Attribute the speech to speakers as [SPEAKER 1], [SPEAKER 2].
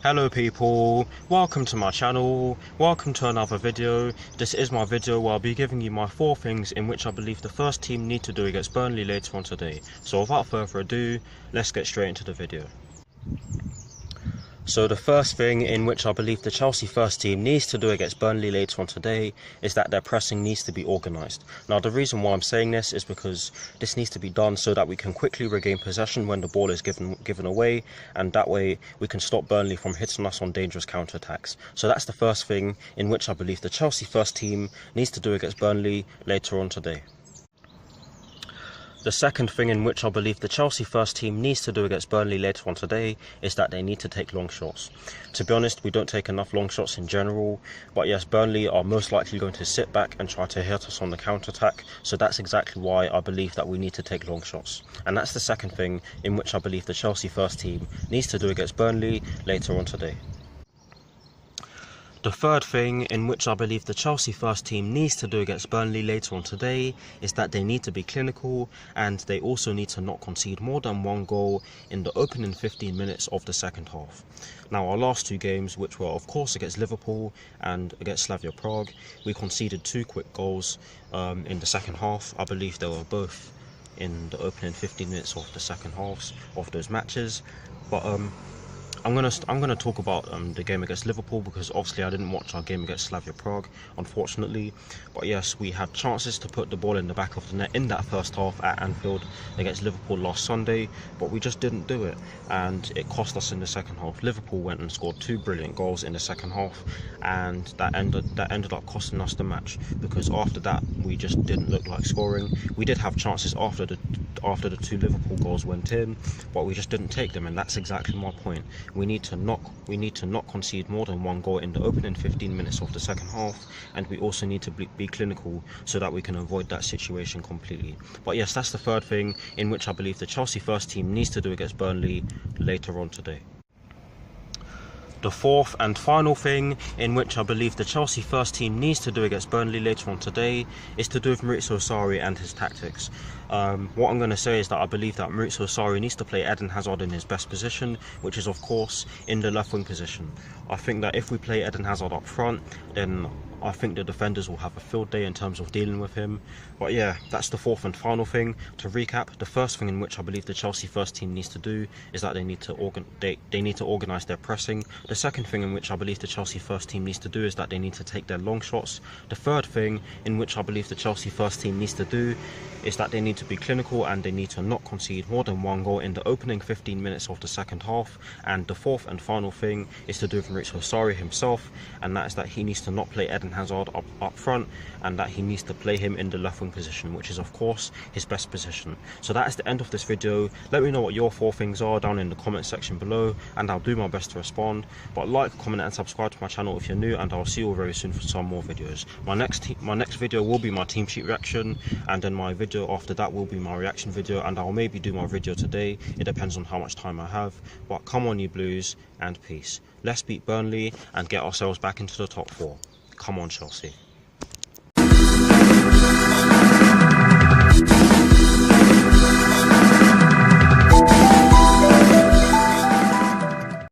[SPEAKER 1] Hello people, welcome to my channel, welcome to another video. This is my video where I'll be giving you my 4 things in which I believe the first team need to do against Burnley later on today. So without further ado, let's get straight into the video. So the first thing in which I believe the Chelsea first team needs to do against Burnley later on today is that their pressing needs to be organised. Now the reason why I'm saying this is because this needs to be done so that we can quickly regain possession when the ball is given away, and that way we can stop Burnley from hitting us on dangerous counter-attacks. So that's the first thing in which I believe the Chelsea first team needs to do against Burnley later on today. The second thing in which I believe the Chelsea first team needs to do against Burnley later on today is that they need to take long shots. To be honest, we don't take enough long shots in general, but yes, Burnley are most likely going to sit back and try to hit us on the counter-attack, so that's exactly why I believe that we need to take long shots. And that's the second thing in which I believe the Chelsea first team needs to do against Burnley later on today. The third thing in which I believe the Chelsea first team needs to do against Burnley later on today is that they need to be clinical, and they also need to not concede more than 1 goal in the opening 15 minutes of the second half. Now our last 2 games, which were of course against Liverpool and against Slavia Prague, we conceded 2 quick goals in the second half. I believe they were both in the opening 15 minutes of the second halves of those matches. But I'm gonna talk about the game against Liverpool, because obviously I didn't watch our game against Slavia Prague, unfortunately. But yes, we had chances to put the ball in the back of the net in that first half at Anfield against Liverpool last Sunday, but we just didn't do it, and it cost us in the second half. Liverpool went and scored 2 brilliant goals in the second half, and that ended up costing us the match, because after that we just didn't look like scoring. We did have chances after the 2 Liverpool goals went in, but we just didn't take them, and that's exactly my point. We need to not concede more than 1 goal in the opening 15 minutes of the second half, and we also need to be clinical so that we can avoid that situation completely. But yes, that's the third thing in which I believe the Chelsea first team needs to do against Burnley later on today. The fourth and final thing in which I believe the Chelsea first team needs to do against Burnley later on today is to do with Maurizio Sarri and his tactics. What I'm going to say is that I believe that Maurizio Sarri needs to play Eden Hazard in his best position, which is of course in the left wing position. I think that if we play Eden Hazard up front, then I think the defenders will have a field day in terms of dealing with him. But yeah, that's the fourth and final thing. To recap, the first thing in which I believe the Chelsea first team needs to do is that they need to organise their pressing. The second thing in which I believe the Chelsea first team needs to do is that they need to take their long shots. The third thing in which I believe the Chelsea first team needs to do is that they need to be clinical, and they need to not concede more than 1 goal in the opening 15 minutes of the second half. And the fourth and final thing is to do with Maurizio Sarri himself, and that is that he needs to not play Eden Hazard up front, and that he needs to play him in the left wing position, which is of course his best position. So that is the end of this video. Let me know what your 4 things are down in the comment section below, and I'll do my best to respond. But like, comment and subscribe to my channel if you're new, and I'll see you all very soon for some more videos. My next video will be my team sheet reaction, and then my video after that will be my reaction video, and I'll maybe do my video today. It depends on how much time I have. But come on you Blues, and peace. Let's beat Burnley and get ourselves back into the top 4. Come on Chelsea.